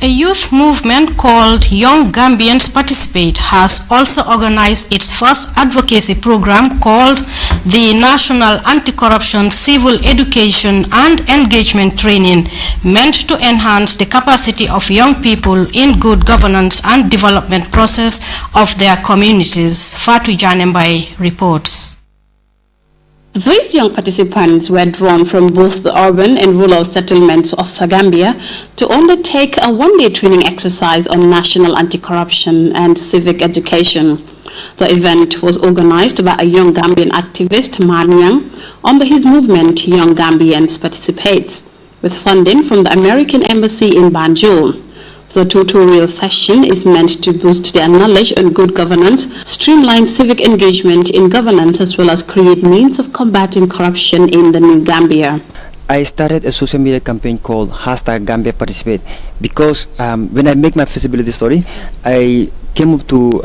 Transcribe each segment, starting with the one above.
A youth movement called Young Gambians Participate has also organized its first advocacy program called the National Anti-Corruption Civil Education and Engagement Training, meant to enhance the capacity of young people in good governance and development process of their communities. Fatou Janembai reports. These young participants were drawn from both the urban and rural settlements of Gambia to undertake a one-day training exercise on national anti-corruption and civic education. The event was organized by a young Gambian activist, Marnyang, under his movement Young Gambians Participates, with funding from the American Embassy in Banjul. The tutorial session is meant to boost their knowledge on good governance, streamline civic engagement in governance, as well as create means of combating corruption in the New Gambia. I started a social media campaign called #Gambia Participates because when I make my feasibility study, I came up to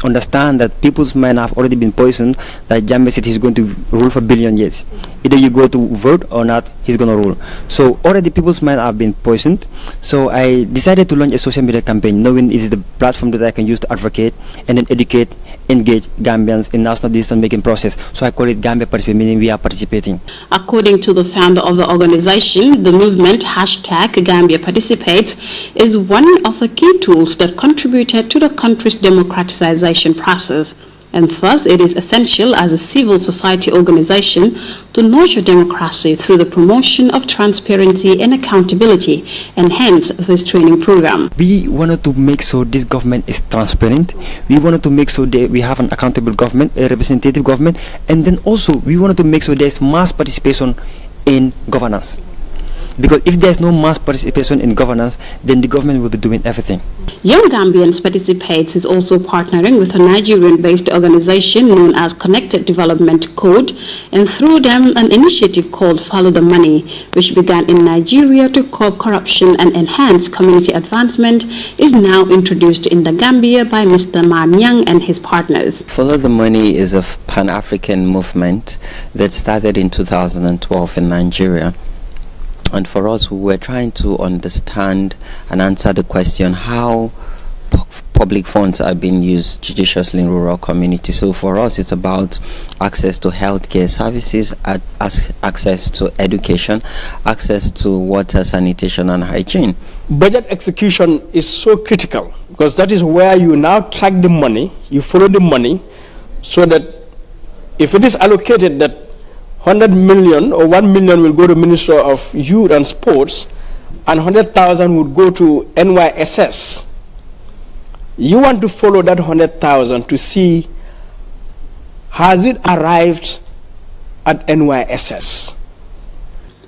understand that people's minds have already been poisoned, that Gambia said he's going to rule for billion years. Either you go to vote or not, he's going to rule. So already people's minds have been poisoned. So I decided to launch a social media campaign, knowing it is the platform that I can use to advocate and then educate, engage Gambians in national decision-making process. So I call it Gambia Participate, meaning we are participating. According to the founder of the organization, the movement #Gambia Participates is one of the key tools that contributed to the country's democratization process, and thus it is essential as a civil society organization to nurture democracy through the promotion of transparency and accountability, and hence this training program. We wanted to make sure this government is transparent. We wanted to make sure that we have an accountable government, a representative government, and then also we wanted to make sure there's mass participation in governance. Because if there's no mass participation in governance, then the government will be doing everything. Young Gambians Participates is also partnering with a Nigerian-based organization known as Connected Development Code, and through them an initiative called Follow the Money, which began in Nigeria to curb corruption and enhance community advancement, is now introduced in the Gambia by Mr. Marnyang and his partners. Follow the Money is a Pan-African movement that started in 2012 in Nigeria. And for us, we were trying to understand and answer the question how public funds are being used judiciously in rural communities. So for us, it's about access to healthcare services, access to education, access to water, sanitation, and hygiene. Budget execution is so critical because that is where you now track the money, you follow the money, so that if it is allocated that 100 million or 1 million will go to Minister of Youth and Sports and 100,000 would go to NYSS. You want to follow that 100,000 to see, has it arrived at NYSS?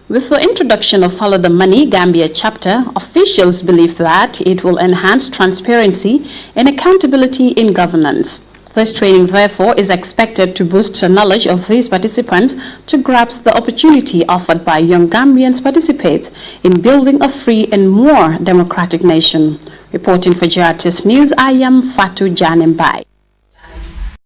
With the introduction of Follow the Money Gambia chapter, officials believe that it will enhance transparency and accountability in governance. This training, therefore, is expected to boost the knowledge of these participants to grasp the opportunity offered by Young Gambians Participates in building a free and more democratic nation. Reporting for GRTS News, I am Fatou Janembai.